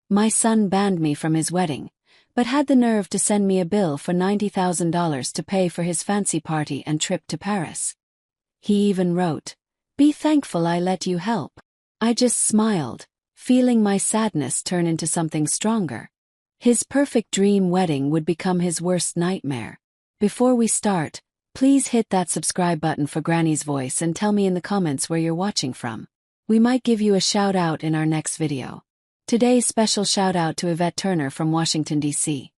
My son banned me from his wedding, but had the nerve to send me a bill for $90,000 to pay for his fancy party and trip to Paris. He even wrote, "Be thankful I let you help." I just smiled, feeling my sadness turn into something stronger. His perfect dream wedding would become his worst nightmare. Before we start, please hit that subscribe button for Granny's voice and tell me in the comments where you're watching from. We might give you a shout out in our next video. Today's special shout out to Yvette Turner from Washington, D.C.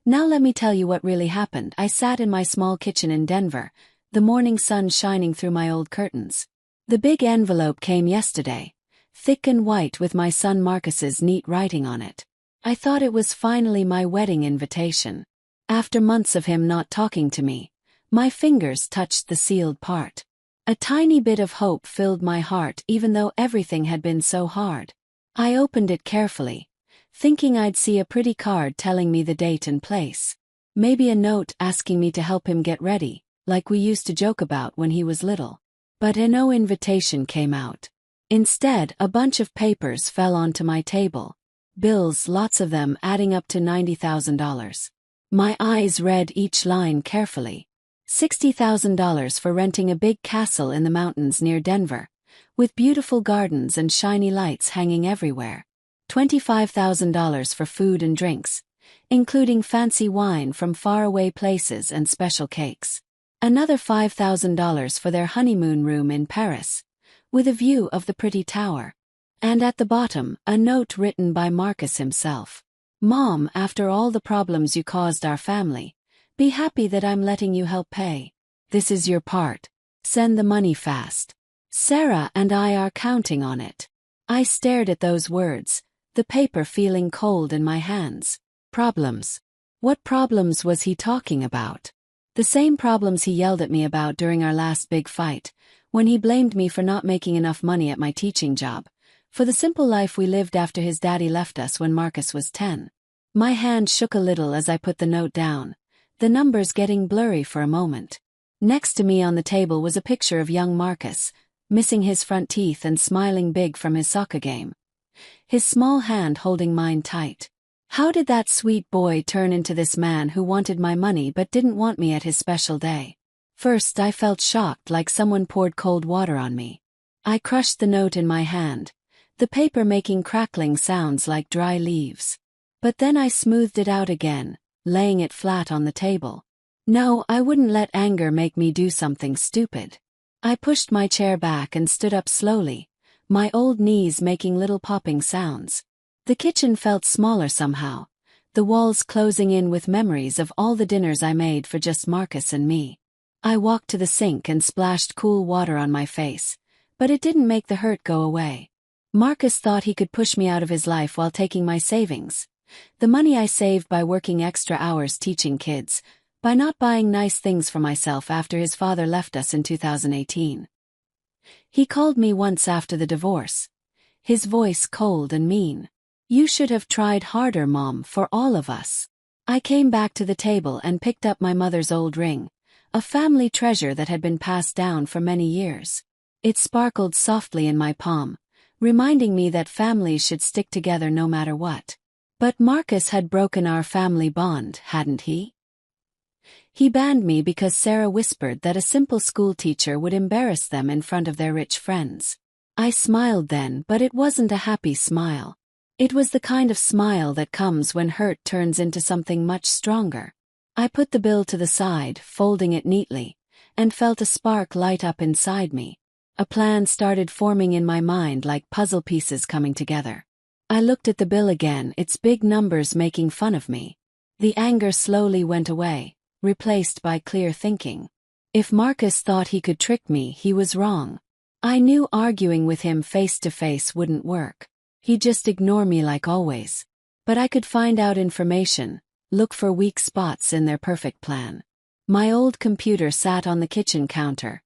Now let me tell you what really happened. I sat in my small kitchen in Denver, the morning sun shining through my old curtains. The big envelope came yesterday, thick and white with my son Marcus's neat writing on it. I thought it was finally my wedding invitation. After months of him not talking to me, my fingers touched the sealed part. A tiny bit of hope filled my heart even though everything had been so hard. I opened it carefully, thinking I'd see a pretty card telling me the date and place. Maybe a note asking me to help him get ready, like we used to joke about when he was little. But no invitation came out. Instead, a bunch of papers fell onto my table. Bills, lots of them, adding up to $90,000. My eyes read each line carefully. $60,000 for renting a big castle in the mountains near Denver, with beautiful gardens and shiny lights hanging everywhere. $25,000 for food and drinks, including fancy wine from faraway places and special cakes. Another $5,000 for their honeymoon room in Paris, with a view of the pretty tower. And at the bottom, a note written by Marcus himself. "Mom, after all the problems you caused our family, be happy that I'm letting you help pay. This is your part. Send the money fast. Sarah and I are counting on it." I stared at those words, the paper feeling cold in my hands. Problems. What problems was he talking about? The same problems he yelled at me about during our last big fight, when he blamed me for not making enough money at my teaching job, for the simple life we lived after his daddy left us when Marcus was 10. My hand shook a little as I put the note down, the numbers getting blurry for a moment. Next to me on the table was a picture of young Marcus, missing his front teeth and smiling big from his soccer game. His small hand holding mine tight. How did that sweet boy turn into this man who wanted my money but didn't want me at his special day? First I felt shocked, like someone poured cold water on me. I crushed the note in my hand, the paper making crackling sounds like dry leaves. But then I smoothed it out again, laying it flat on the table. No, I wouldn't let anger make me do something stupid. I pushed my chair back and stood up slowly, my old knees making little popping sounds. The kitchen felt smaller somehow, the walls closing in with memories of all the dinners I made for just Marcus and me. I walked to the sink and splashed cool water on my face, but it didn't make the hurt go away. Marcus thought he could push me out of his life while taking my savings, the money I saved by working extra hours teaching kids, by not buying nice things for myself after his father left us in 2018. He called me once after the divorce, his voice cold and mean. "You should have tried harder, Mom, for all of us." I came back to the table and picked up my mother's old ring, a family treasure that had been passed down for many years. It sparkled softly in my palm, reminding me that families should stick together no matter what. But Marcus had broken our family bond, hadn't he? He banned me because Sarah whispered that a simple school teacher would embarrass them in front of their rich friends. I smiled then, but it wasn't a happy smile. It was the kind of smile that comes when hurt turns into something much stronger. I put the bill to the side, folding it neatly, and felt a spark light up inside me. A plan started forming in my mind like puzzle pieces coming together. I looked at the bill again, its big numbers making fun of me. The anger slowly went away, replaced by clear thinking. If Marcus thought he could trick me, he was wrong. I knew arguing with him face to face wouldn't work. He'd just ignore me like always. But I could find out information, look for weak spots in their perfect plan. My old computer sat on the kitchen counter,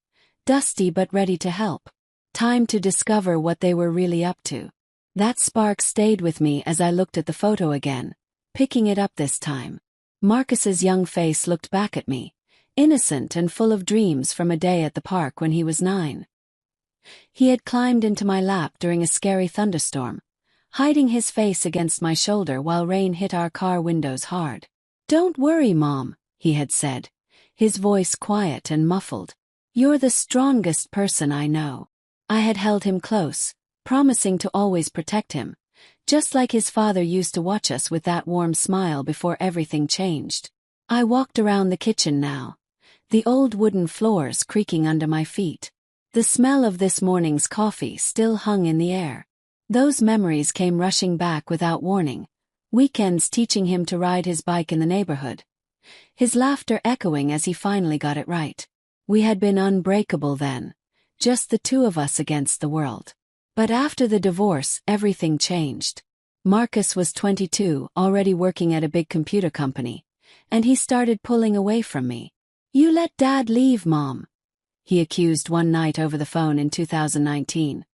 dusty but ready to help. Time to discover what they were really up to. That spark stayed with me as I looked at the photo again, picking it up this time. Marcus's young face looked back at me, innocent and full of dreams from a day at the park when he was 9. He had climbed into my lap during a scary thunderstorm, hiding his face against my shoulder while rain hit our car windows hard. "Don't worry, Mom," he had said, his voice quiet and muffled. "You're the strongest person I know." I had held him close, promising to always protect him, just like his father used to watch us with that warm smile before everything changed. I walked around the kitchen now, the old wooden floors creaking under my feet. The smell of this morning's coffee still hung in the air. Those memories came rushing back without warning, weekends teaching him to ride his bike in the neighborhood, his laughter echoing as he finally got it right. We had been unbreakable then, just the two of us against the world. But after the divorce, everything changed. Marcus was 22, already working at a big computer company, and he started pulling away from me. "You let Dad leave, Mom," he accused one night over the phone in 2019,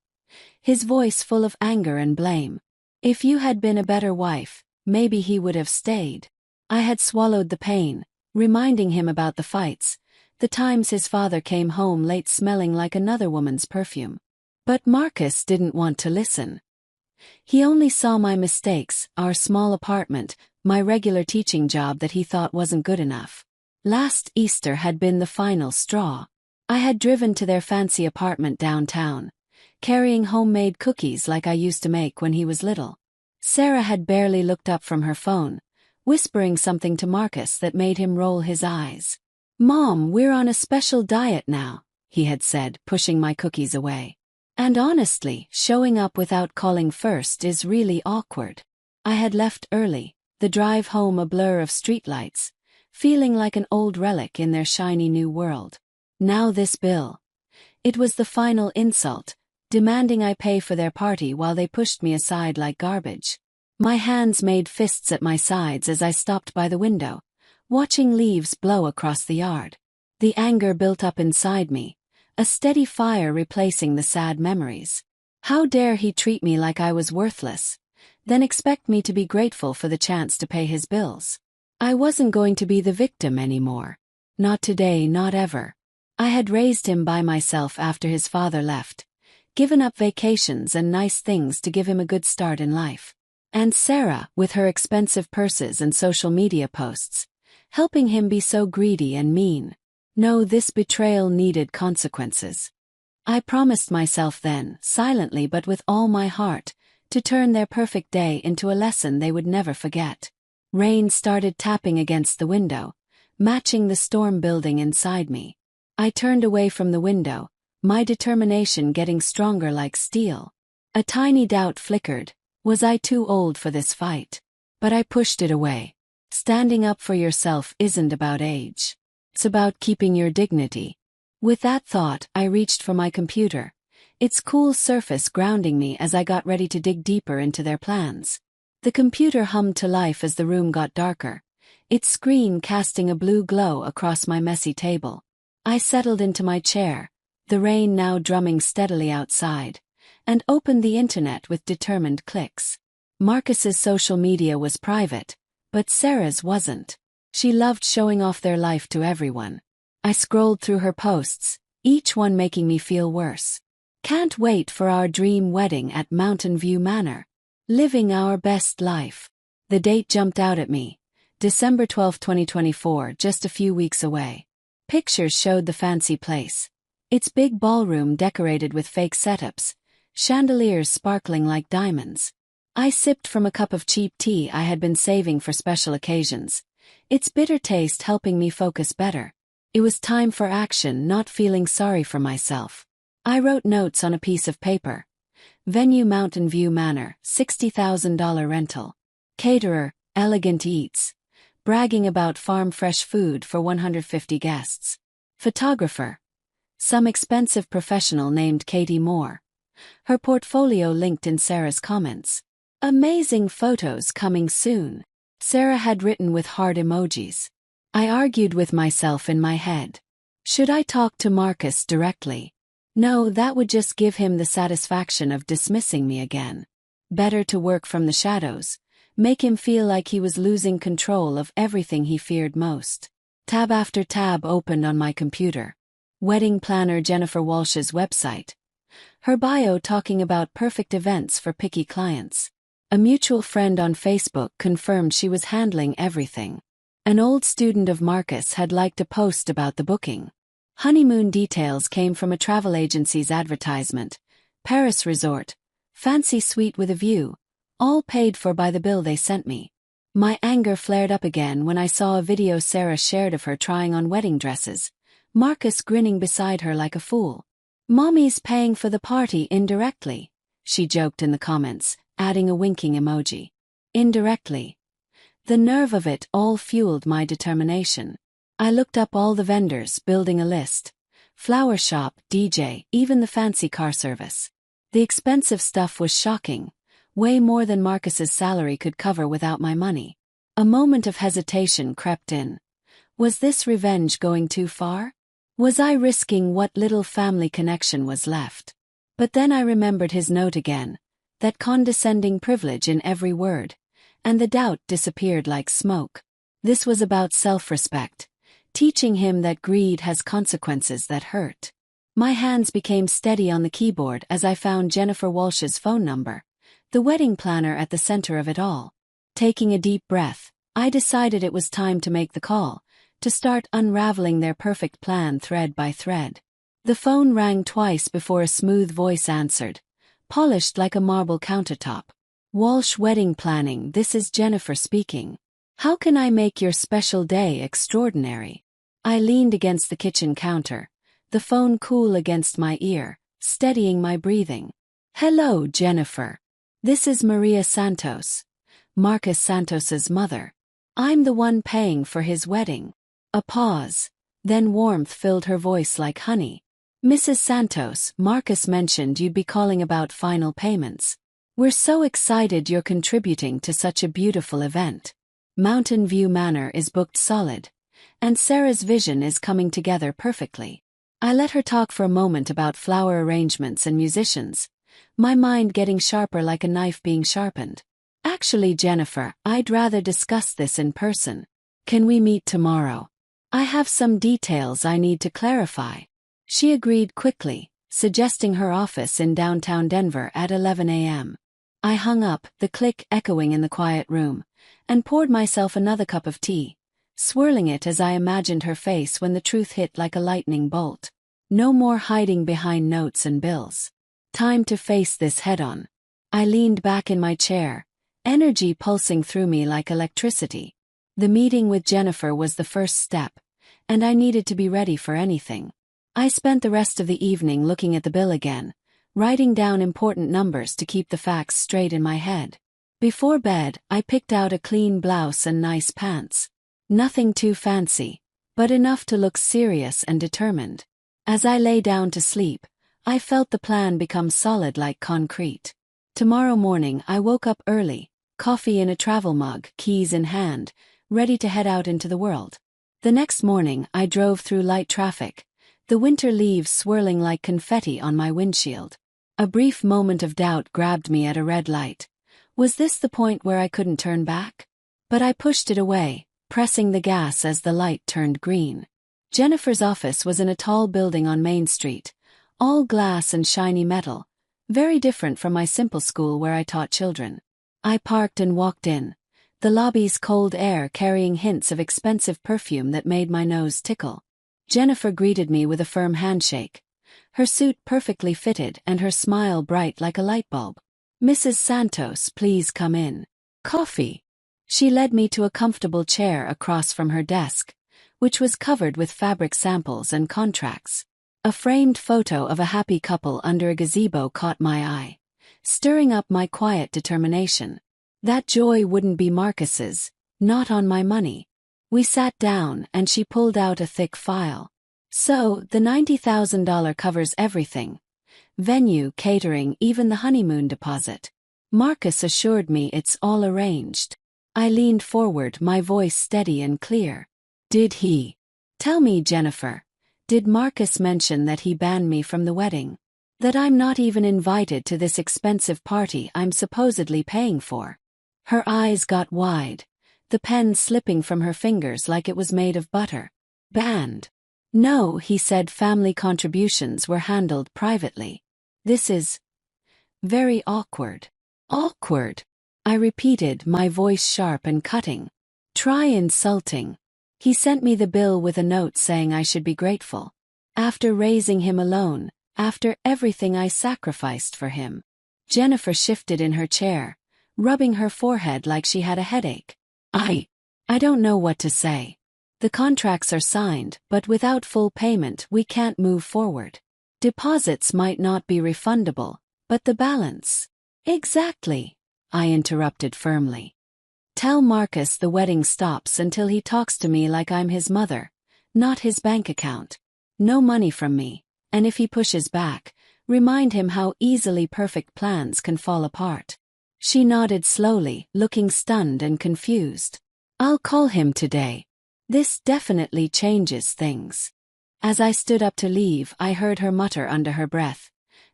his voice full of anger and blame. If you had been a better wife, maybe he would have stayed. I had swallowed the pain, reminding him about the fights, the times his father came home late smelling like another woman's perfume. But Marcus didn't want to listen. He only saw my mistakes, our small apartment, my regular teaching job that he thought wasn't good enough. Last Easter had been the final straw. I had driven to their fancy apartment downtown, carrying homemade cookies like I used to make when he was little. Sarah had barely looked up from her phone, whispering something to Marcus that made him roll his eyes. "Mom, we're on a special diet now," he had said, pushing my cookies away. And honestly, showing up without calling first is really awkward. I had left early, the drive home a blur of streetlights, feeling like an old relic in their shiny new world. Now this bill. It was the final insult, demanding I pay for their party while they pushed me aside like garbage. My hands made fists at my sides as I stopped by the window, watching leaves blow across the yard. The anger built up inside me, a steady fire replacing the sad memories. How dare he treat me like I was worthless, then expect me to be grateful for the chance to pay his bills? I wasn't going to be the victim anymore. Not today, not ever. I had raised him by myself after his father left, given up vacations and nice things to give him a good start in life. And Sarah, with her expensive purses and social media posts, helping him be so greedy and mean. No, this betrayal needed consequences. I promised myself then, silently but with all my heart, to turn their perfect day into a lesson they would never forget. Rain started tapping against the window, matching the storm building inside me. I turned away from the window, my determination getting stronger like steel. A tiny doubt flickered. Was I too old for this fight? But I pushed it away. Standing up for yourself isn't about age. It's about keeping your dignity. With that thought, I reached for my computer, its cool surface grounding me as I got ready to dig deeper into their plans. The computer hummed to life as the room got darker, its screen casting a blue glow across my messy table. I settled into my chair, the rain now drumming steadily outside, and opened the internet with determined clicks. Marcus's social media was private, but Sarah's wasn't. She loved showing off their life to everyone. I scrolled through her posts, each one making me feel worse. "Can't wait for our dream wedding at Mountain View Manor. Living our best life." The date jumped out at me. December 12, 2024, just a few weeks away. Pictures showed the fancy place. Its big ballroom decorated with fake setups, chandeliers sparkling like diamonds. I sipped from a cup of cheap tea I had been saving for special occasions, its bitter taste helping me focus better. It was time for action, not feeling sorry for myself. I wrote notes on a piece of paper. Venue Mountain View Manor, $60,000 rental. Caterer, Elegant Eats. Bragging about farm-fresh food for 150 guests. Photographer. Some expensive professional named Katie Moore. Her portfolio linked in Sarah's comments. Amazing photos coming soon. Sarah had written with heart emojis. I argued with myself in my head. Should I talk to Marcus directly? No, that would just give him the satisfaction of dismissing me again. Better to work from the shadows, make him feel like he was losing control of everything he feared most. Tab after tab opened on my computer. Wedding planner Jennifer Walsh's website. Her bio talking about perfect events for picky clients. A mutual friend on Facebook confirmed she was handling everything. An old student of Marcus had liked a post about the booking. Honeymoon details came from a travel agency's advertisement. Paris resort, fancy suite with a view, all paid for by the bill they sent me. My anger flared up again when I saw a video Sarah shared of her trying on wedding dresses, Marcus grinning beside her like a fool. "Mommy's paying for the party indirectly," she joked in the comments, adding a winking emoji. Indirectly. The nerve of it all fueled my determination. I looked up all the vendors, building a list. Flower shop, DJ, even the fancy car service. The expensive stuff was shocking, way more than Marcus's salary could cover without my money. A moment of hesitation crept in. Was this revenge going too far? Was I risking what little family connection was left? But then I remembered his note again, that condescending privilege in every word, and the doubt disappeared like smoke. This was about self-respect, teaching him that greed has consequences that hurt. My hands became steady on the keyboard as I found Jennifer Walsh's phone number, the wedding planner at the center of it all. Taking a deep breath, I decided it was time to make the call, to start unraveling their perfect plan thread by thread. The phone rang twice before a smooth voice answered, polished like a marble countertop. "Walsh Wedding Planning, this is Jennifer speaking. How can I make your special day extraordinary?" I leaned against the kitchen counter, the phone cool against my ear, steadying my breathing. "Hello, Jennifer. This is Maria Santos, Marcus Santos's mother. I'm the one paying for his wedding." A pause, then warmth filled her voice like honey. "Mrs. Santos, Marcus mentioned you'd be calling about final payments. We're so excited you're contributing to such a beautiful event. Mountain View Manor is booked solid, and Sarah's vision is coming together perfectly." I let her talk for a moment about flower arrangements and musicians, my mind getting sharper like a knife being sharpened. "Actually, Jennifer, I'd rather discuss this in person. Can we meet tomorrow? I have some details I need to clarify." She agreed quickly, suggesting her office in downtown Denver at 11 a.m. I hung up, the click echoing in the quiet room, and poured myself another cup of tea, swirling it as I imagined her face when the truth hit like a lightning bolt. No more hiding behind notes and bills. Time to face this head-on. I leaned back in my chair, energy pulsing through me like electricity. The meeting with Jennifer was the first step, and I needed to be ready for anything. I spent the rest of the evening looking at the bill again, writing down important numbers to keep the facts straight in my head. Before bed, I picked out a clean blouse and nice pants. Nothing too fancy, but enough to look serious and determined. As I lay down to sleep, I felt the plan become solid like concrete. Tomorrow morning I woke up early, coffee in a travel mug, keys in hand, ready to head out into the world. The next morning I drove through light traffic, the winter leaves swirling like confetti on my windshield. A brief moment of doubt grabbed me at a red light. Was this the point where I couldn't turn back? But I pushed it away, pressing the gas as the light turned green. Jennifer's office was in a tall building on Main Street, all glass and shiny metal, very different from my simple school where I taught children. I parked and walked in, the lobby's cold air carrying hints of expensive perfume that made my nose tickle. Jennifer greeted me with a firm handshake, her suit perfectly fitted and her smile bright like a light bulb. "Mrs. Santos, please come in. Coffee." She led me to a comfortable chair across from her desk, which was covered with fabric samples and contracts. A framed photo of a happy couple under a gazebo caught my eye, stirring up my quiet determination. That joy wouldn't be Marcus's, not on my money. We sat down and she pulled out a thick file. "So, the $90,000 covers everything. Venue, catering, even the honeymoon deposit." Marcus assured me it's all arranged. I leaned forward, my voice steady and clear. "Did he? Tell me, Jennifer, did Marcus mention that he banned me from the wedding? That I'm not even invited to this expensive party I'm supposedly paying for?" Her eyes got wide, the pen slipping from her fingers like it was made of butter. "Banned? No," he said, "family contributions were handled privately. This is very awkward." "Awkward?" I repeated, my voice sharp and cutting. Try insulting. He sent me the bill with a note saying I should be grateful. After raising him alone, after everything I sacrificed for him. Jennifer shifted in her chair, rubbing her forehead like she had a headache. I don't know what to say. The contracts are signed, but without full payment we can't move forward. Deposits might not be refundable, but the balance. Exactly, I interrupted firmly. Tell Marcus the wedding stops until he talks to me like I'm his mother, not his bank account. No money from me, and if he pushes back, remind him how easily perfect plans can fall apart. She nodded slowly, looking stunned and confused. I'll call him today. This definitely changes things. As I stood up to leave, I heard her mutter under her breath.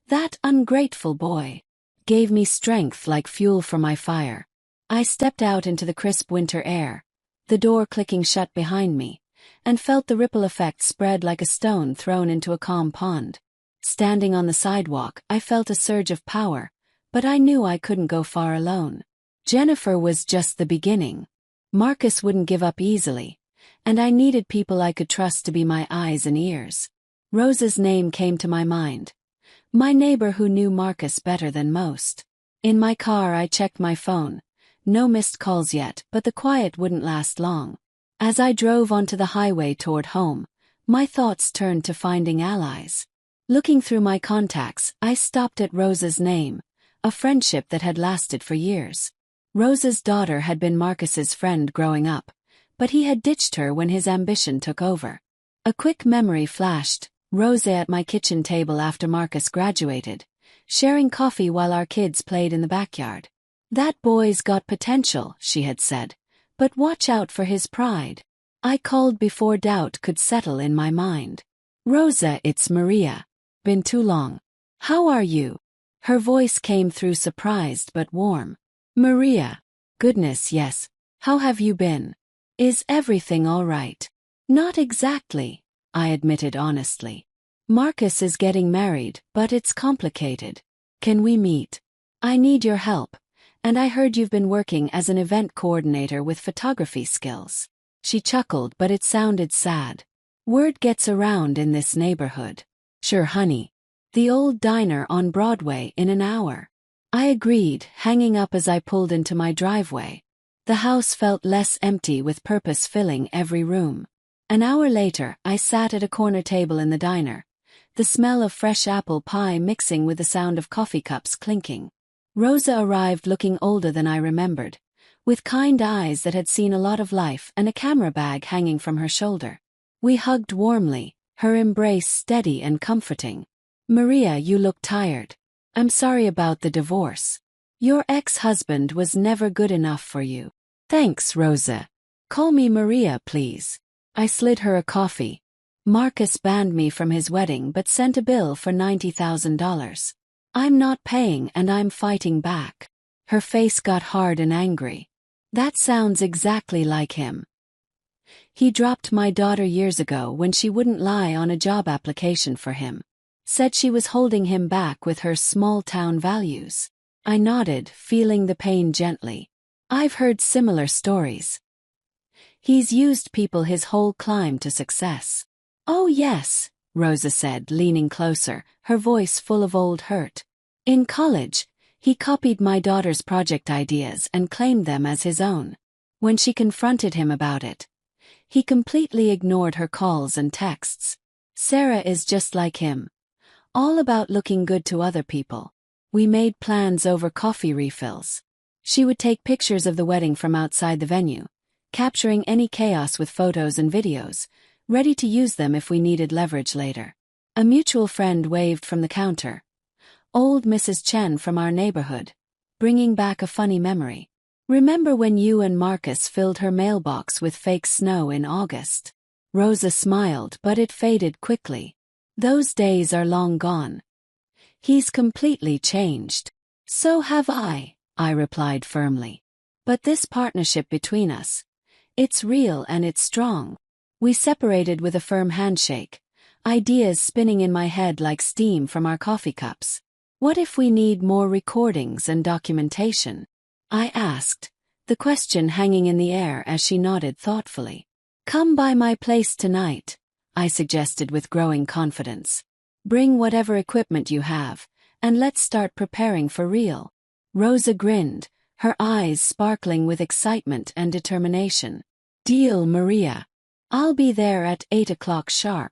That ungrateful boy. Gave me strength like fuel for my fire. I stepped out into the crisp winter air, the door clicking shut behind me, and felt the ripple effect spread like a stone thrown into a calm pond. Standing on the sidewalk, I felt a surge of power, but I knew I couldn't go far alone. Jennifer was just the beginning. Marcus wouldn't give up easily, and I needed people I could trust to be my eyes and ears. Rosa's name came to my mind. My neighbor who knew Marcus better than most. In my car I checked my phone. No missed calls yet, but the quiet wouldn't last long. As I drove onto the highway toward home, my thoughts turned to finding allies. Looking through my contacts, I stopped at Rosa's name, a friendship that had lasted for years. Rosa's daughter had been Marcus's friend growing up, but he had ditched her when his ambition took over. A quick memory flashed, Rosa at my kitchen table after Marcus graduated, sharing coffee while our kids played in the backyard. That boy's got potential, she had said, but watch out for his pride. I called before doubt could settle in my mind. Rosa, it's Maria. Been too long. How are you? Her voice came through surprised but warm. Maria. Goodness, yes. How have you been? Is everything all right? Not exactly, I admitted honestly. Marcus is getting married, but it's complicated. Can we meet? I need your help, and I heard you've been working as an event coordinator with photography skills. She chuckled, but it sounded sad. Word gets around in this neighborhood. Sure, honey. The old diner on Broadway in an hour. I agreed, hanging up as I pulled into my driveway. The house felt less empty with purpose filling every room. An hour later, I sat at a corner table in the diner, the smell of fresh apple pie mixing with the sound of coffee cups clinking. Rosa arrived looking older than I remembered, with kind eyes that had seen a lot of life and a camera bag hanging from her shoulder. We hugged warmly, her embrace steady and comforting. Maria, you look tired. I'm sorry about the divorce. Your ex-husband was never good enough for you. Thanks, Rosa. Call me Maria, please. I slid her a coffee. Marcus banned me from his wedding but sent a bill for $90,000. I'm not paying and I'm fighting back. Her face got hard and angry. That sounds exactly like him. He dropped my daughter years ago when she wouldn't lie on a job application for him. Said she was holding him back with her small-town values. I nodded, feeling the pain gently. I've heard similar stories. He's used people his whole climb to success. Oh yes, Rosa said, leaning closer, her voice full of old hurt. In college, he copied my daughter's project ideas and claimed them as his own. When she confronted him about it, he completely ignored her calls and texts. Sarah is just like him. All about looking good to other people. We made plans over coffee refills. She would take pictures of the wedding from outside the venue, capturing any chaos with photos and videos, ready to use them if we needed leverage later. A mutual friend waved from the counter. Old Mrs. Chen from our neighborhood, bringing back a funny memory. Remember when you and Marcus filled her mailbox with fake snow in August? Rosa smiled, but it faded quickly. Those days are long gone. He's completely changed. So have I replied firmly. But this partnership between us, it's real and it's strong. We separated with a firm handshake, ideas spinning in my head like steam from our coffee cups. What if we need more recordings and documentation? I asked, the question hanging in the air as she nodded thoughtfully. Come by my place tonight, I suggested with growing confidence. Bring whatever equipment you have, and let's start preparing for real. Rosa grinned, her eyes sparkling with excitement and determination. Deal, Maria. I'll be there at 8 o'clock sharp.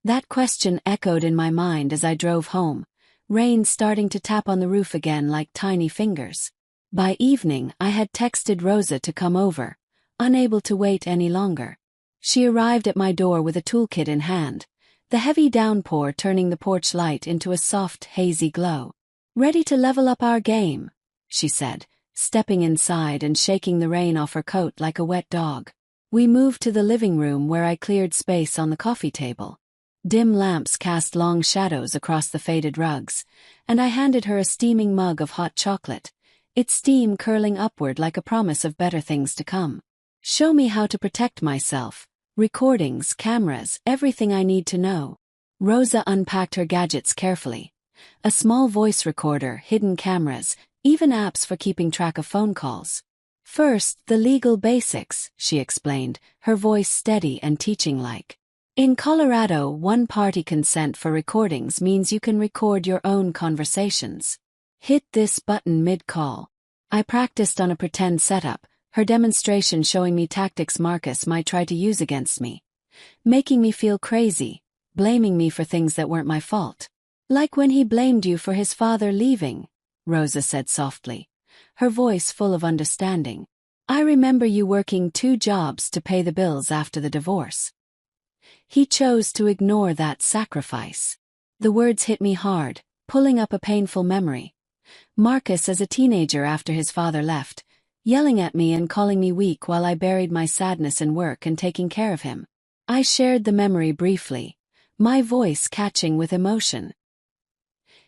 That question echoed in my mind as I drove home, rain starting to tap on the roof again like tiny fingers. By evening, I had texted Rosa to come over, unable to wait any longer. She arrived at my door with a toolkit in hand, the heavy downpour turning the porch light into a soft, hazy glow. Ready to level up our game, she said, stepping inside and shaking the rain off her coat like a wet dog. We moved to the living room where I cleared space on the coffee table. Dim lamps cast long shadows across the faded rugs, and I handed her a steaming mug of hot chocolate, its steam curling upward like a promise of better things to come. Show me how to protect myself. Recordings, cameras, everything I need to know. Rosa unpacked her gadgets carefully. A small voice recorder, hidden cameras, even apps for keeping track of phone calls. First, the legal basics, she explained, her voice steady and teaching-like. In Colorado, one-party consent for recordings means you can record your own conversations. Hit this button mid-call. I practiced on a pretend setup, her demonstration showing me tactics Marcus might try to use against me. Making me feel crazy, blaming me for things that weren't my fault. Like when he blamed you for his father leaving, Rosa said softly, her voice full of understanding. I remember you working 2 jobs to pay the bills after the divorce. He chose to ignore that sacrifice. The words hit me hard, pulling up a painful memory. Marcus as a teenager after his father left, yelling at me and calling me weak while I buried my sadness in work and taking care of him. I shared the memory briefly, my voice catching with emotion.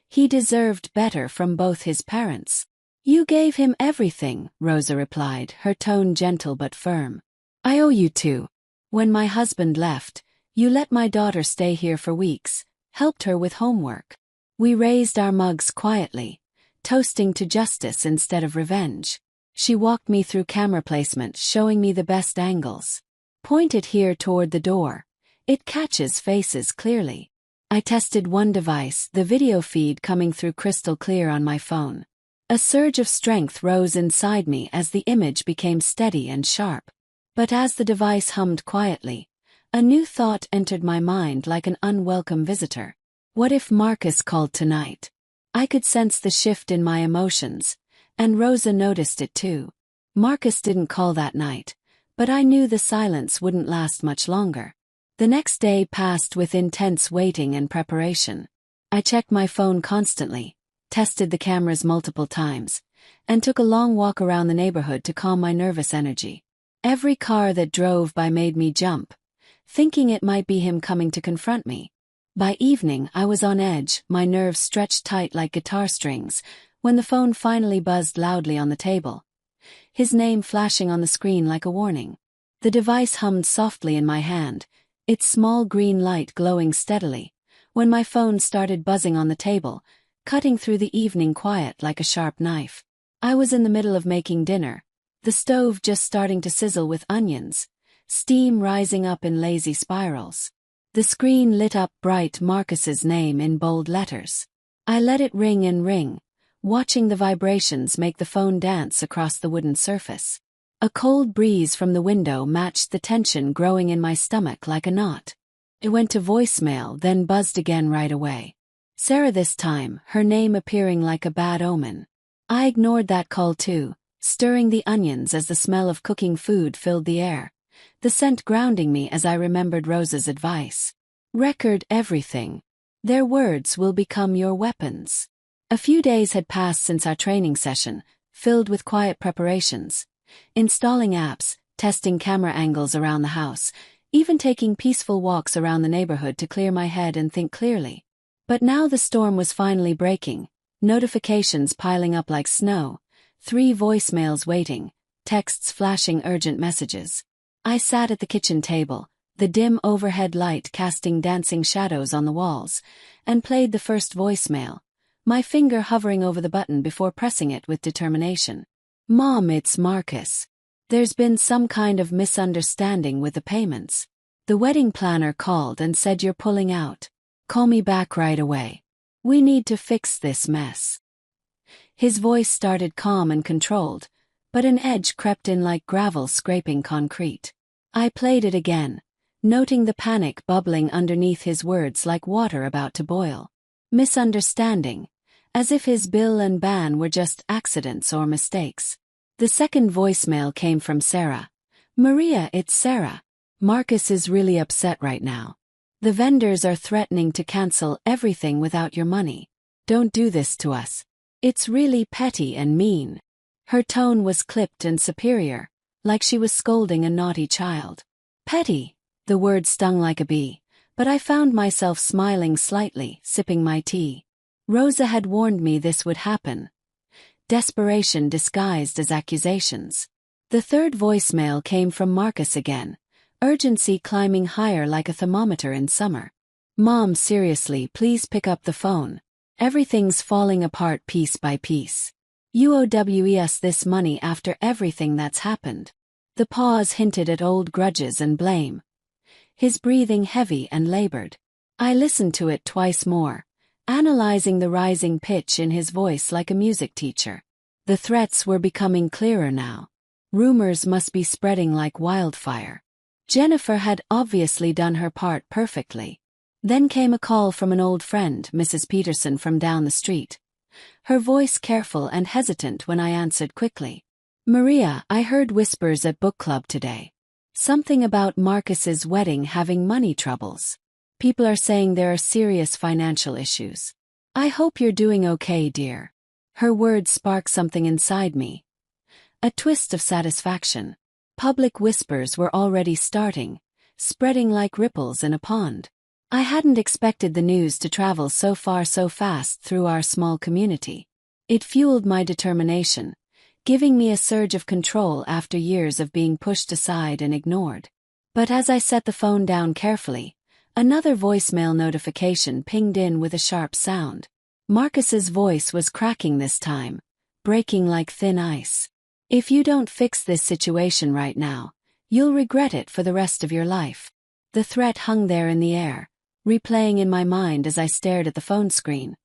He deserved better from both his parents. You gave him everything, Rosa replied, her tone gentle but firm. I owe you 2. When my husband left, you let my daughter stay here for weeks, helped her with homework. We raised our mugs quietly, toasting to justice instead of revenge. She walked me through camera placement, showing me the best angles. Point it here toward the door. It catches faces clearly. I tested one device, the video feed coming through crystal clear on my phone. A surge of strength rose inside me as the image became steady and sharp. But as the device hummed quietly, a new thought entered my mind like an unwelcome visitor. What if Marcus called tonight? I could sense the shift in my emotions, and Rosa noticed it too. Marcus didn't call that night, but I knew the silence wouldn't last much longer. The next day passed with intense waiting and preparation. I checked my phone constantly, tested the cameras multiple times, and took a long walk around the neighborhood to calm my nervous energy. Every car that drove by made me jump, thinking it might be him coming to confront me. By evening, I was on edge, my nerves stretched tight like guitar strings, when the phone finally buzzed loudly on the table, his name flashing on the screen like a warning. The device hummed softly in my hand, its small green light glowing steadily, when my phone started buzzing on the table, cutting through the evening quiet like a sharp knife. I was in the middle of making dinner, the stove just starting to sizzle with onions, steam rising up in lazy spirals. The screen lit up bright, Marcus's name in bold letters. I let it ring and ring, watching the vibrations make the phone dance across the wooden surface. A cold breeze from the window matched the tension growing in my stomach like a knot. It went to voicemail, then buzzed again right away. Sarah this time, her name appearing like a bad omen. I ignored that call too, stirring the onions as the smell of cooking food filled the air, the scent grounding me as I remembered Rosa's advice. Record everything. Their words will become your weapons. A few days had passed since our training session, filled with quiet preparations. Installing apps, testing camera angles around the house, even taking peaceful walks around the neighborhood to clear my head and think clearly. But now the storm was finally breaking, notifications piling up like snow, 3 voicemails waiting, texts flashing urgent messages. I sat at the kitchen table, the dim overhead light casting dancing shadows on the walls, and played the first voicemail, my finger hovering over the button before pressing it with determination. Mom, it's Marcus. There's been some kind of misunderstanding with the payments. The wedding planner called and said you're pulling out. Call me back right away. We need to fix this mess. His voice started calm and controlled, but an edge crept in like gravel scraping concrete. I played it again, noting the panic bubbling underneath his words like water about to boil. Misunderstanding, as if his bill and ban were just accidents or mistakes. The second voicemail came from Sarah. Maria, it's Sarah. Marcus is really upset right now. The vendors are threatening to cancel everything without your money. Don't do this to us. It's really petty and mean. Her tone was clipped and superior, like she was scolding a naughty child. Petty, the word stung like a bee, but I found myself smiling slightly, sipping my tea. Rosa had warned me this would happen. Desperation disguised as accusations. The third voicemail came from Marcus again, urgency climbing higher like a thermometer in summer. Mom, seriously, please pick up the phone. Everything's falling apart piece by piece. You owe us this money after everything that's happened. The pause hinted at old grudges and blame. His breathing heavy and labored. I listened to it twice more, analyzing the rising pitch in his voice like a music teacher. The threats were becoming clearer now. Rumors must be spreading like wildfire. Jennifer had obviously done her part perfectly. Then came a call from an old friend, Mrs. Peterson from down the street. Her voice careful and hesitant when I answered quickly. Maria, I heard whispers at book club today. Something about Marcus's wedding having money troubles. People are saying there are serious financial issues. I hope you're doing okay, dear. Her words sparked something inside me. A twist of satisfaction. Public whispers were already starting, spreading like ripples in a pond. I hadn't expected the news to travel so far so fast through our small community. It fueled my determination, giving me a surge of control after years of being pushed aside and ignored. But as I set the phone down carefully, another voicemail notification pinged in with a sharp sound. Marcus's voice was cracking this time, breaking like thin ice. If you don't fix this situation right now, you'll regret it for the rest of your life. The threat hung there in the air, replaying in my mind as I stared at the phone screen.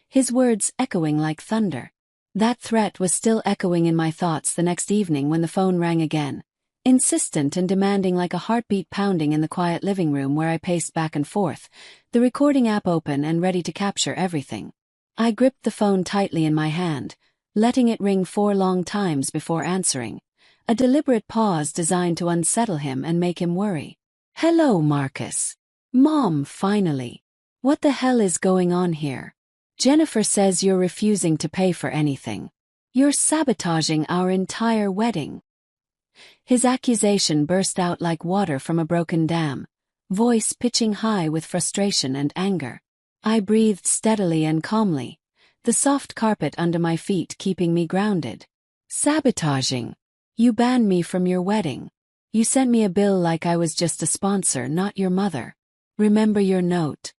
His words echoing like thunder. That threat was still echoing in my thoughts the next evening when the phone rang again, insistent and demanding like a heartbeat pounding in the quiet living room where I paced back and forth, the recording app open and ready to capture everything. I gripped the phone tightly in my hand, letting it ring 4 long times before answering, a deliberate pause designed to unsettle him and make him worry. Hello, Marcus. Mom, finally. What the hell is going on here? Jennifer says you're refusing to pay for anything. You're sabotaging our entire wedding. His accusation burst out like water from a broken dam, voice pitching high with frustration and anger. I breathed steadily and calmly, the soft carpet under my feet keeping me grounded. Sabotaging. You banned me from your wedding. You sent me a bill like I was just a sponsor, not your mother. Remember your note.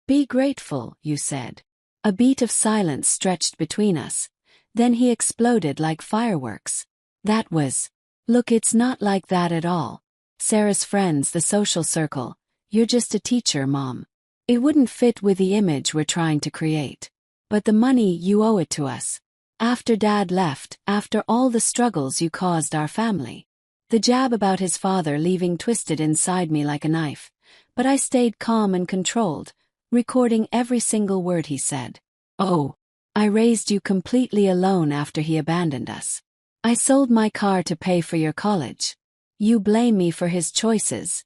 Be grateful, you said. A beat of silence stretched between us. Then he exploded like fireworks. That was. Look, it's not like that at all. Sarah's friends, the social circle. You're just a teacher, Mom. It wouldn't fit with the image we're trying to create. But the money, you owe it to us. After Dad left, after all the struggles you caused our family. The jab about his father leaving twisted inside me like a knife, but I stayed calm and controlled, recording every single word he said. Oh, I raised you completely alone after he abandoned us. I sold my car to pay for your college. You blame me for his choices,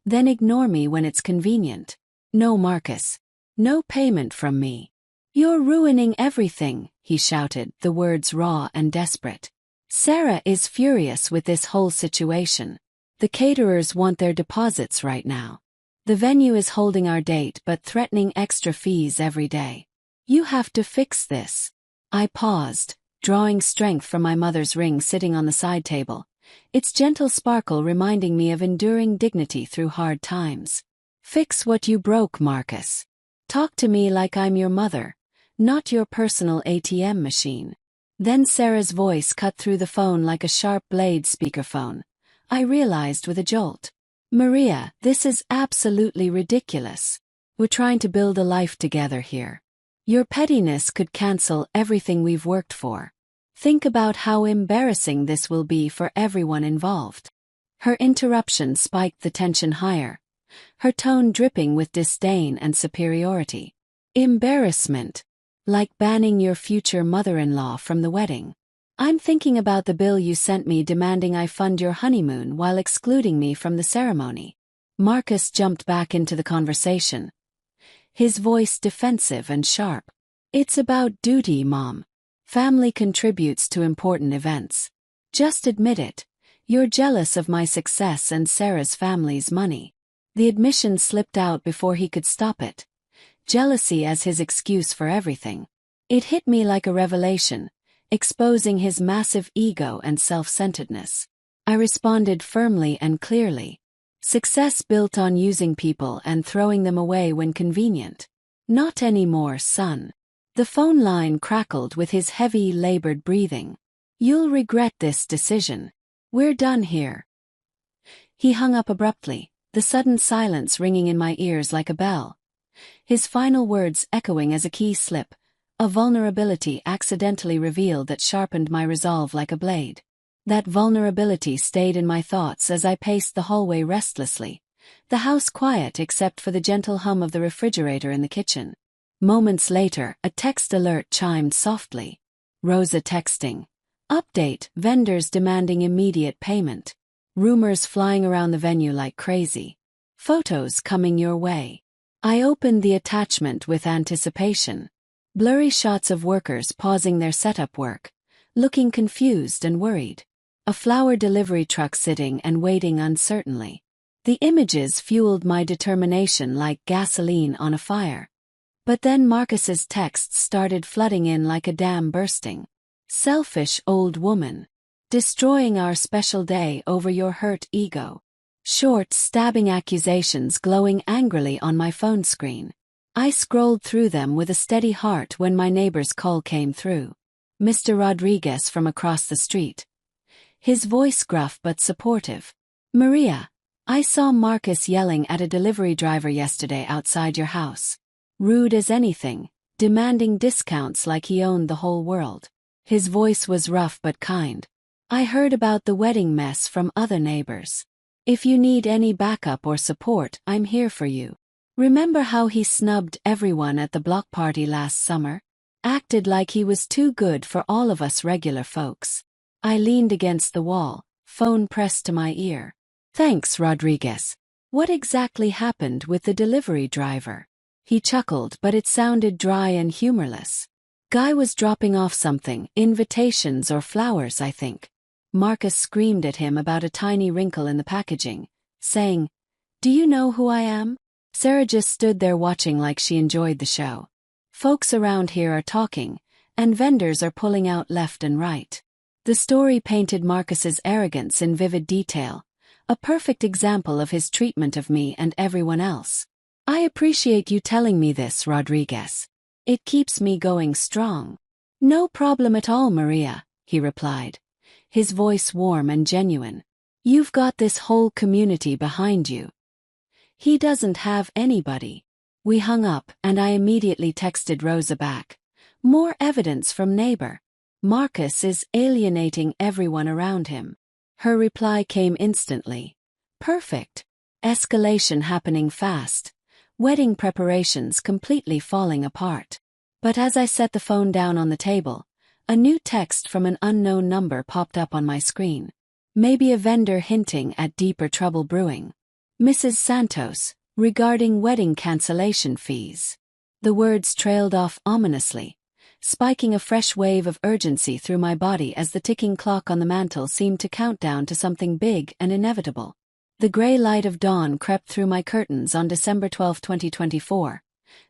then ignore me when it's convenient. No, Marcus. No payment from me. You're ruining everything, he shouted, the words raw and desperate. Sarah is furious with this whole situation. The caterers want their deposits right now. The venue is holding our date but threatening extra fees every day. You have to fix this. I paused, drawing strength from my mother's ring sitting on the side table, its gentle sparkle reminding me of enduring dignity through hard times. Fix what you broke, Marcus. Talk to me like I'm your mother, not your personal ATM machine. Then Sarah's voice cut through the phone like a sharp blade speakerphone. I realized with a jolt. Maria, this is absolutely ridiculous. We're trying to build a life together here. Your pettiness could cancel everything we've worked for. Think about how embarrassing this will be for everyone involved. Her interruption spiked the tension higher, her tone dripping with disdain and superiority. Embarrassment. Like banning your future mother-in-law from the wedding. I'm thinking about the bill you sent me demanding I fund your honeymoon while excluding me from the ceremony. Marcus jumped back into the conversation, his voice defensive and sharp. It's about duty, Mom. Family contributes to important events. Just admit it. You're jealous of my success and Sarah's family's money. The admission slipped out before he could stop it. Jealousy as his excuse for everything. It hit me like a revelation, exposing his massive ego and self-centeredness. I responded firmly and clearly. Success built on using people and throwing them away when convenient. Not anymore, son. The phone line crackled with his heavy, labored breathing. You'll regret this decision. We're done here. He hung up abruptly, the sudden silence ringing in my ears like a bell. His final words echoing as a key slip, a vulnerability accidentally revealed that sharpened my resolve like a blade. That vulnerability stayed in my thoughts as I paced the hallway restlessly, the house quiet except for the gentle hum of the refrigerator in the kitchen. Moments later, a text alert chimed softly. Rosa texting. Update, vendors demanding immediate payment. Rumors flying around the venue like crazy. Photos coming your way. I opened the attachment with anticipation. Blurry shots of workers pausing their setup work, looking confused and worried. A flower delivery truck sitting and waiting uncertainly. The images fueled my determination like gasoline on a fire. But then Marcus's texts started flooding in like a dam bursting. Selfish old woman. Destroying our special day over your hurt ego. Short, stabbing accusations glowing angrily on my phone screen. I scrolled through them with a steady heart when my neighbor's call came through. Mr. Rodriguez from across the street. His voice gruff but supportive. Maria, I saw Marcus yelling at a delivery driver yesterday outside your house. Rude as anything, demanding discounts like he owned the whole world. His voice was rough but kind. I heard about the wedding mess from other neighbors. If you need any backup or support, I'm here for you. Remember how he snubbed everyone at the block party last summer? Acted like he was too good for all of us regular folks. I leaned against the wall, phone pressed to my ear. Thanks, Rodriguez. What exactly happened with the delivery driver? He chuckled, but it sounded dry and humorless. Guy was dropping off something, invitations or flowers, I think. Marcus screamed at him about a tiny wrinkle in the packaging, saying, Do you know who I am? Sarah just stood there watching like she enjoyed the show. Folks around here are talking, and vendors are pulling out left and right. The story painted Marcus's arrogance in vivid detail, a perfect example of his treatment of me and everyone else. I appreciate you telling me this, Rodriguez. It keeps me going strong. No problem at all, Maria, he replied, his voice warm and genuine. You've got this whole community behind you. He doesn't have anybody. We hung up, and I immediately texted Rosa back. More evidence from neighbor. Marcus is alienating everyone around him. Her reply came instantly. Perfect. Escalation happening fast. Wedding preparations completely falling apart. But as I set the phone down on the table, a new text from an unknown number popped up on my screen. Maybe a vendor hinting at deeper trouble brewing. Mrs. Santos, regarding wedding cancellation fees. The words trailed off ominously, spiking a fresh wave of urgency through my body as the ticking clock on the mantel seemed to count down to something big and inevitable. The gray light of dawn crept through my curtains on December 12, 2024,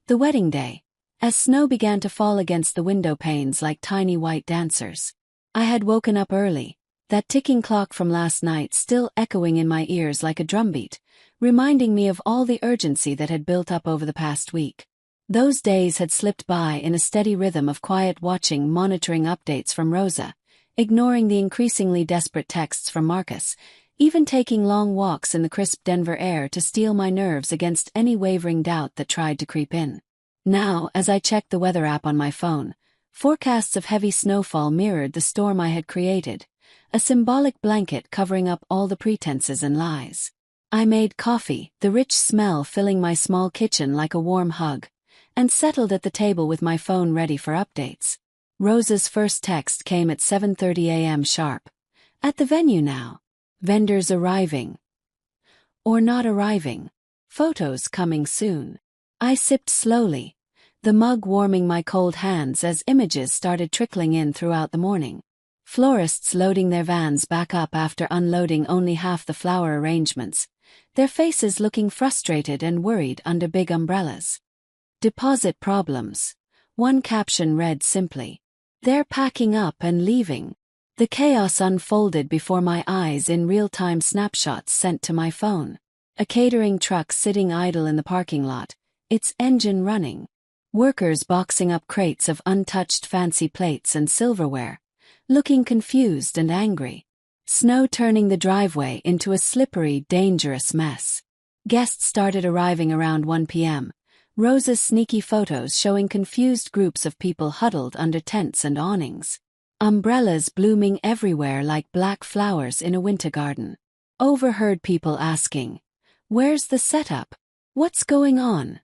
the wedding day, as snow began to fall against the window panes like tiny white dancers. I had woken up early, that ticking clock from last night still echoing in my ears like a drumbeat, reminding me of all the urgency that had built up over the past week. Those days had slipped by in a steady rhythm of quiet watching, monitoring updates from Rosa, ignoring the increasingly desperate texts from Marcus, even taking long walks in the crisp Denver air to steel my nerves against any wavering doubt that tried to creep in. Now, as I checked the weather app on my phone, forecasts of heavy snowfall mirrored the storm I had created, a symbolic blanket covering up all the pretenses and lies. I made coffee, the rich smell filling my small kitchen like a warm hug, and settled at the table with my phone ready for updates. Rosa's first text came at 7:30 a.m. sharp. At the venue now. Vendors arriving. Or not arriving. Photos coming soon. I sipped slowly, the mug warming my cold hands as images started trickling in throughout the morning. Florists loading their vans back up after unloading only half the flower arrangements, their faces looking frustrated and worried under big umbrellas. Deposit problems. One caption read simply, "They're packing up and leaving." The chaos unfolded before my eyes in real-time snapshots sent to my phone. A catering truck sitting idle in the parking lot, its engine running. Workers boxing up crates of untouched fancy plates and silverware, looking confused and angry. Snow turning the driveway into a slippery, dangerous mess. Guests started arriving around 1 p.m., Rosa's sneaky photos showing confused groups of people huddled under tents and awnings. Umbrellas blooming everywhere like black flowers in a winter garden. Overheard people asking, "Where's the setup? What's going on?"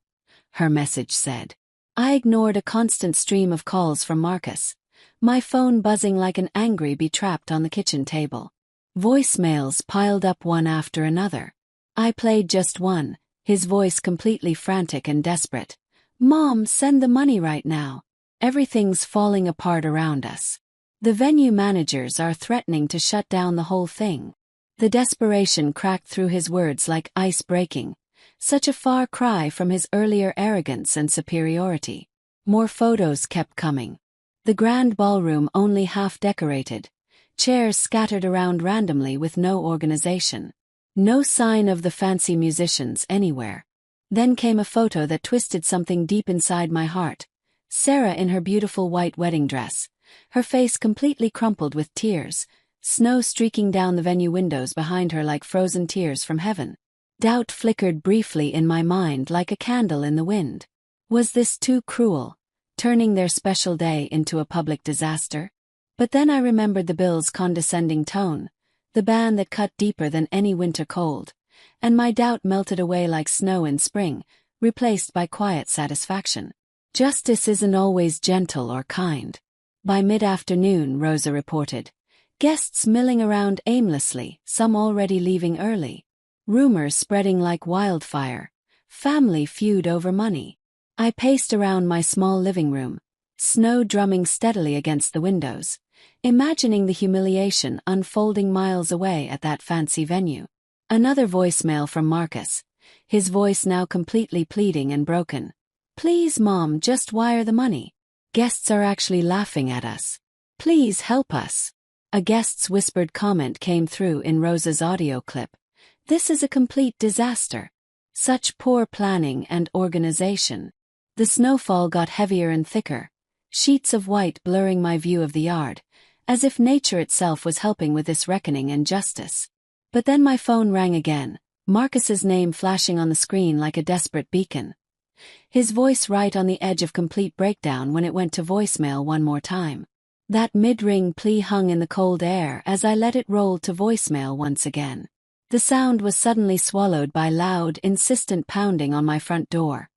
Her message said. I ignored a constant stream of calls from Marcus, my phone buzzing like an angry bee trapped on the kitchen table. Voicemails piled up one after another. I played just one, his voice completely frantic and desperate. "Mom, send the money right now. Everything's falling apart around us. The venue managers are threatening to shut down the whole thing." The desperation cracked through his words like ice breaking, such a far cry from his earlier arrogance and superiority. More photos kept coming. The grand ballroom only half decorated, chairs scattered around randomly with no organization. No sign of the fancy musicians anywhere. Then came a photo that twisted something deep inside my heart. Sarah in her beautiful white wedding dress, her face completely crumpled with tears, snow streaking down the venue windows behind her like frozen tears from heaven. Doubt flickered briefly in my mind like a candle in the wind. Was this too cruel, turning their special day into a public disaster? But then I remembered the bill's condescending tone, the ban that cut deeper than any winter cold, and my doubt melted away like snow in spring, replaced by quiet satisfaction. Justice isn't always gentle or kind. By mid-afternoon, Rosa reported, guests milling around aimlessly, some already leaving early. Rumors spreading like wildfire. Family feud over money. I paced around my small living room, snow drumming steadily against the windows, imagining the humiliation unfolding miles away at that fancy venue. Another voicemail from Marcus, his voice now completely pleading and broken. "Please, Mom, just wire the money. Guests are actually laughing at us. Please help us." A guest's whispered comment came through in Rosa's audio clip. "This is a complete disaster. Such poor planning and organization." The snowfall got heavier and thicker, sheets of white blurring my view of the yard, as if nature itself was helping with this reckoning and justice. But then my phone rang again, Marcus's name flashing on the screen like a desperate beacon. His voice right on the edge of complete breakdown when it went to voicemail one more time. That mid-ring plea hung in the cold air as I let it roll to voicemail once again. The sound was suddenly swallowed by loud, insistent pounding on my front door,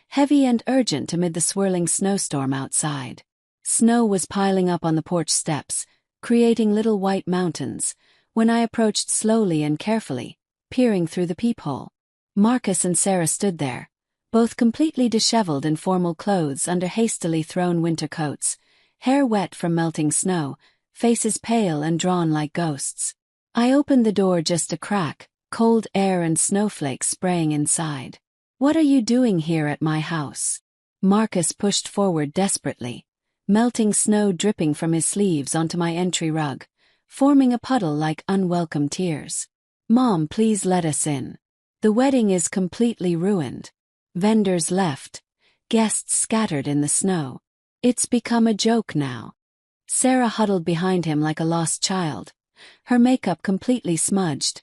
heavy and urgent amid the swirling snowstorm outside. Snow was piling up on the porch steps, creating little white mountains, when I approached slowly and carefully, peering through the peephole. Marcus and Sarah stood there, both completely disheveled in formal clothes under hastily thrown winter coats, hair wet from melting snow, faces pale and drawn like ghosts. I opened the door just a crack, cold air and snowflakes spraying inside. "What are you doing here at my house?" Marcus pushed forward desperately, melting snow dripping from his sleeves onto my entry rug, forming a puddle like unwelcome tears. "Mom, please let us in. The wedding is completely ruined. Vendors left. Guests scattered in the snow. It's become a joke now. Sarah huddled behind him like a lost child, her makeup completely smudged,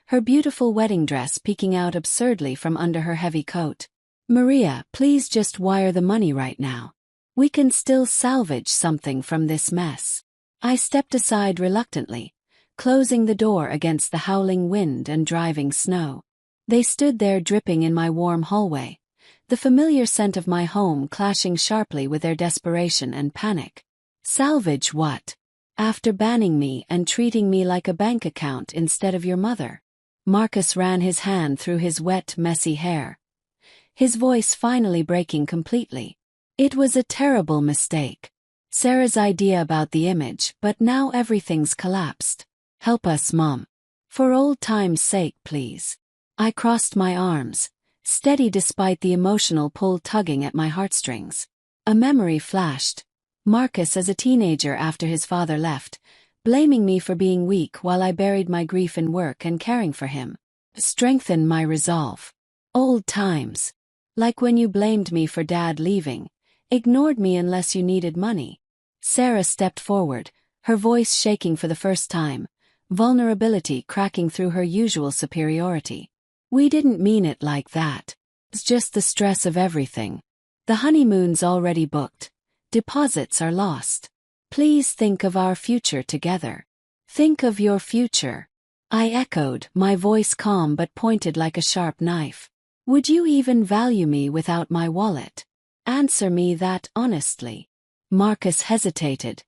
her beautiful wedding dress peeking out absurdly from under her heavy coat. Maria, please just wire the money right now. We can still salvage something from this mess. I stepped aside reluctantly, closing the door against the howling wind and driving snow. They stood there dripping in my warm hallway, the familiar scent of my home clashing sharply with their desperation and panic. Salvage what? After banning me and treating me like a bank account instead of your mother. Marcus ran his hand through his wet, messy hair, his voice finally breaking completely. It was a terrible mistake. Sarah's idea about the image, but now everything's collapsed. Help us, Mom. For old time's sake, please. I crossed my arms, steady despite the emotional pull tugging at my heartstrings. A memory flashed. Marcus as a teenager after his father left, blaming me for being weak while I buried my grief in work and caring for him. Strengthened my resolve. Old times. Like when you blamed me for Dad leaving, ignored me unless you needed money. Sarah stepped forward, her voice shaking for the first time, vulnerability cracking through her usual superiority. We didn't mean it like that. It's just the stress of everything. The honeymoon's already booked. Deposits are lost. Please think of our future together. Think of your future. I echoed, my voice calm but pointed like a sharp knife. Would you even value me without my wallet? Answer me that honestly. Marcus hesitated,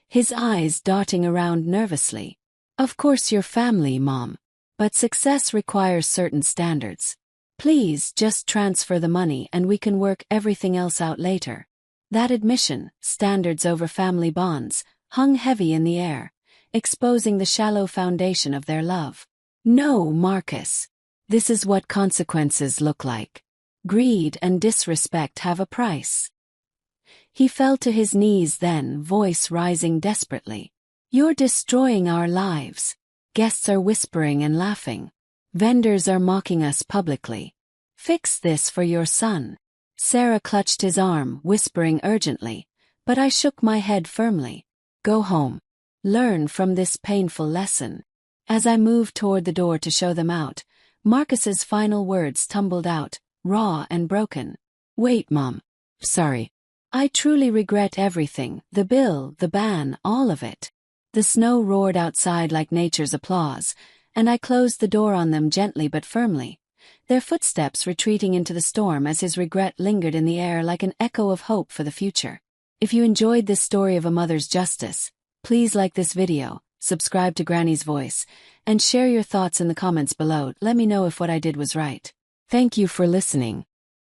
his eyes darting around nervously. Of course your family, Mom. But success requires certain standards. Please just transfer the money and we can work everything else out later. That admission, standards over family bonds, hung heavy in the air, exposing the shallow foundation of their love. No, Marcus. This is what consequences look like. Greed and disrespect have a price. He fell to his knees then, voice rising desperately. You're destroying our lives. Guests are whispering and laughing. Vendors are mocking us publicly. Fix this for your son. Sarah clutched his arm, whispering urgently, but I shook my head firmly. Go home. Learn from this painful lesson. As I moved toward the door to show them out, Marcus's final words tumbled out, raw and broken. Wait, Mom. Sorry. I truly regret everything, the bill, the ban, all of it. The snow roared outside like nature's applause, and I closed the door on them gently but firmly, their footsteps retreating into the storm as his regret lingered in the air like an echo of hope for the future. If you enjoyed this story of a mother's justice, please like this video, subscribe to Granny's Voice, and share your thoughts in the comments below. Let me know if what I did was right. Thank you for listening.